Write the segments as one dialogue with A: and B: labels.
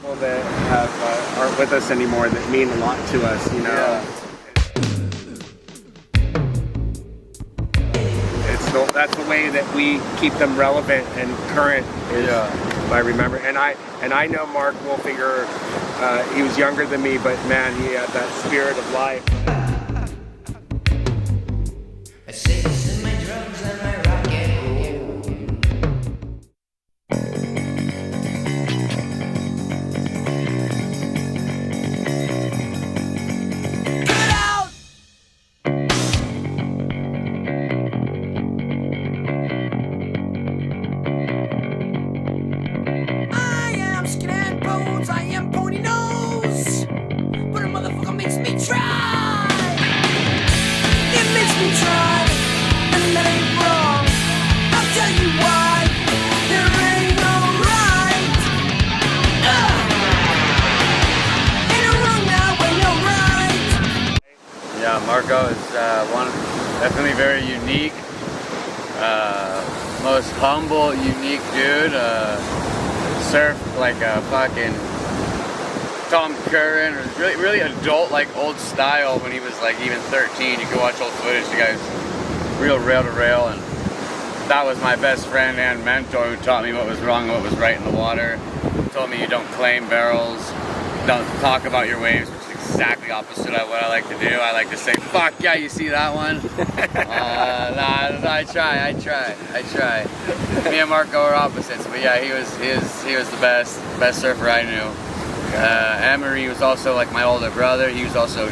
A: People that have, aren't with us anymore that mean a lot to us, you know.
B: Yeah.
A: That's the way that we keep them relevant and current is by remember. And I know Mark Wolfinger, he was younger than me, but man, he had that spirit of life.
C: I say this in my drums and my rock and roll. Get out! I am skin and bones, I am pony nose, but a motherfucker makes me try. It makes me try, and that ain't wrong. I'll tell you why. There ain't no right. Ain't no wrong now, ain't no right.
B: Yeah, Marco is definitely very unique. Most humble, unique dude. Surfed like a fucking Tom Curran, or really adult, like old style when he was like even 13. You can watch old footage. The guy's real rail to rail, and that was my best friend and mentor who taught me what was wrong and what was right in the water. Told me you don't claim barrels, don't talk about your waves, which is exactly opposite of what I like to do. I like to say, fuck yeah, you see that one? Nah, I try. Me and Marco are opposites, but yeah, he was the best surfer I knew. Emery was also like my older brother. He was a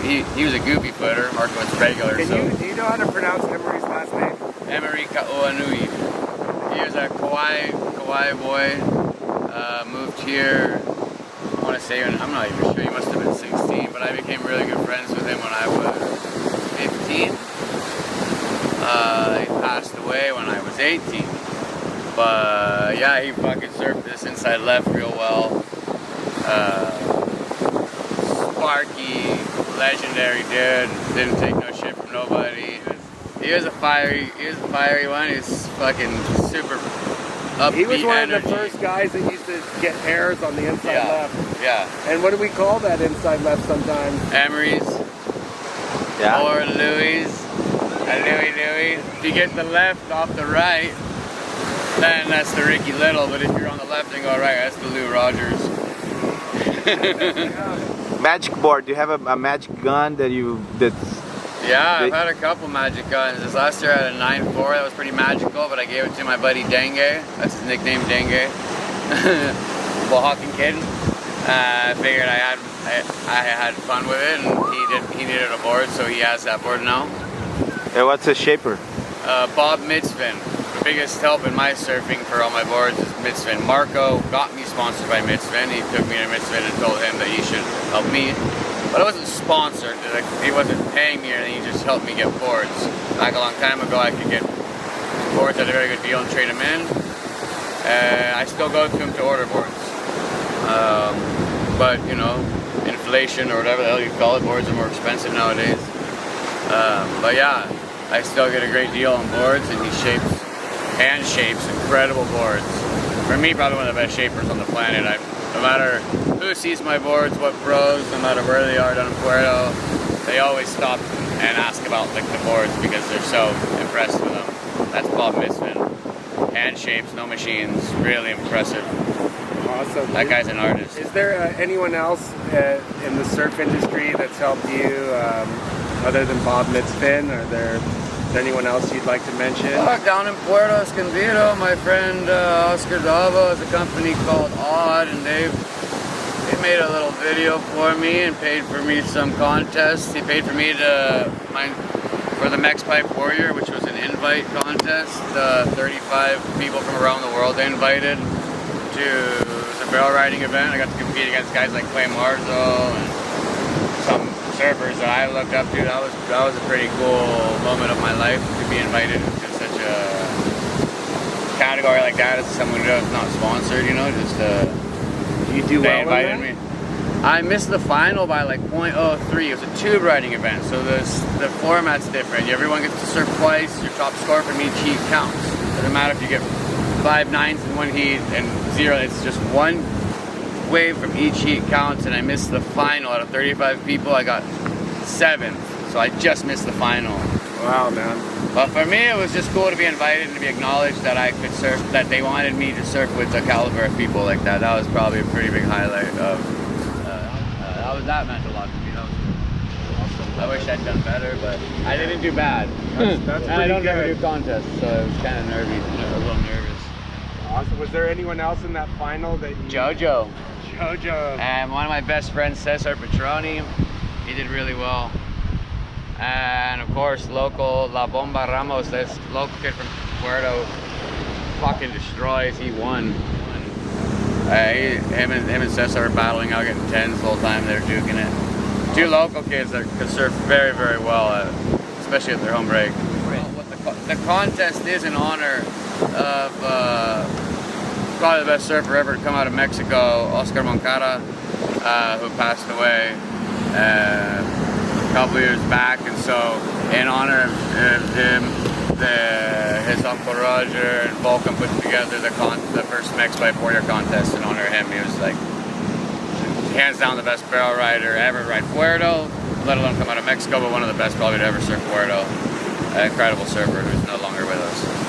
B: goofy footer. Marco was regular.
A: Do you know how to pronounce Emery's last name?
B: Emery Ka'oanui. He was a Kauai boy. Moved here. I want to say, I'm not even sure. He must have been 16, but I became really good friends with him when I was 15. He passed away when I was 18. But yeah, he fucking surfed this inside left real well. Sparky, legendary dude. Didn't take no shit from nobody. He was a fiery one. He was fucking super upbeat.
A: He was one
B: energy.
A: of the first guys that used to get airs on the inside left.
B: Yeah.
A: And what do we call that inside left sometimes?
B: Emery's.
A: Yeah.
B: Or Louis. Louis. If you get the left off the right, then that's the Ricky Little. But if you're on the left and go right, that's the Lou Rogers.
D: Magic board. Do you have a magic gun
B: Yeah, I've had a couple magic guns. This last year I had a 9.4 that was pretty magical, but I gave it to my buddy Dengue. That's his nickname, Dengue. Oaxacan kid. I figured I had fun with it, and he needed a board, so he has that board now.
D: And what's a shaper?
B: Bob Mitzvin. The biggest help in my surfing for all my boards is Mitzvin. Marco got me sponsored by Mitzvin. He took me to Mitzvin and told him that he should help me. But I wasn't sponsored. Like, he wasn't paying me or anything. He just helped me get boards. Back a long time ago, I could get boards at a very good deal and trade them in. I still go to him to order boards. But, you know, inflation or whatever the hell you call it, boards are more expensive nowadays. But yeah, I still get a great deal on boards, and he hand shapes incredible boards. For me, probably one of the best shapers on the planet. No matter who sees my boards, what pros, no matter where they are down in Puerto, they always stop and ask about like the boards because they're so impressed with them. That's Bob Mitzvin. Hand shapes, no machines, really impressive.
A: Awesome.
B: That guy's an artist.
A: Is there anyone else in the surf industry that's helped you other than Bob Mitzvin? Are there anyone else you'd like to mention?
B: Down in Puerto Escondido, my friend Oscar Davo has a company called Odd, and they made a little video for me and paid for me some contests. He paid for me for the Max Pipe Warrior, which was an invite contest. 35 people from around the world they invited to the barrel riding event. I got to compete against guys like Clay Marzo and some surfers that I looked up to. That was a pretty cool moment of my life to be invited to such a category like that as someone who's not sponsored, you know, just
A: you do
B: they
A: well
B: invited me. I missed the final by like 0.03. It was a tube riding event, so the format's different. Everyone gets to surf twice. Your top score from each heat counts. Doesn't matter if you get 5 9s in one heat and 0. It's just one wave from each heat counts, and I missed the final. Out of 35 people, I got 7th, so I just missed the final.
A: Wow, man.
B: But for me, it was just cool to be invited and to be acknowledged that I could surf, that they wanted me to surf with a caliber of people like that. That was probably a pretty big highlight of, that meant a lot to me. That was awesome. I wish I'd done better, but I didn't do bad.
A: That's
B: And I don't
A: pretty
B: ever
A: good.
B: do contests, so I was kind of nervy, a little nervous.
A: Awesome. Was there anyone else in that final that you...
B: Jojo.
A: Jojo.
B: And one of my best friends, Cesar Petroni, he did really well. And of course, local La Bomba Ramos, this local kid from Puerto, fucking destroys. He won. Him and Cesar were battling out, getting 10s the whole time. They were duking it. 2 local kids that could surf very, very well, especially at their home break. The contest is in honor of probably the best surfer ever to come out of Mexico, Oscar Moncada, who passed away a couple years back, and so in honor of him, his uncle Roger and Vulcan put together the first Mex by 4-year contest in honor of him. He was like hands down the best barrel rider ever ride Puerto, let alone come out of Mexico, but one of the best probably to ever surf Puerto. An incredible surfer who's no longer with us.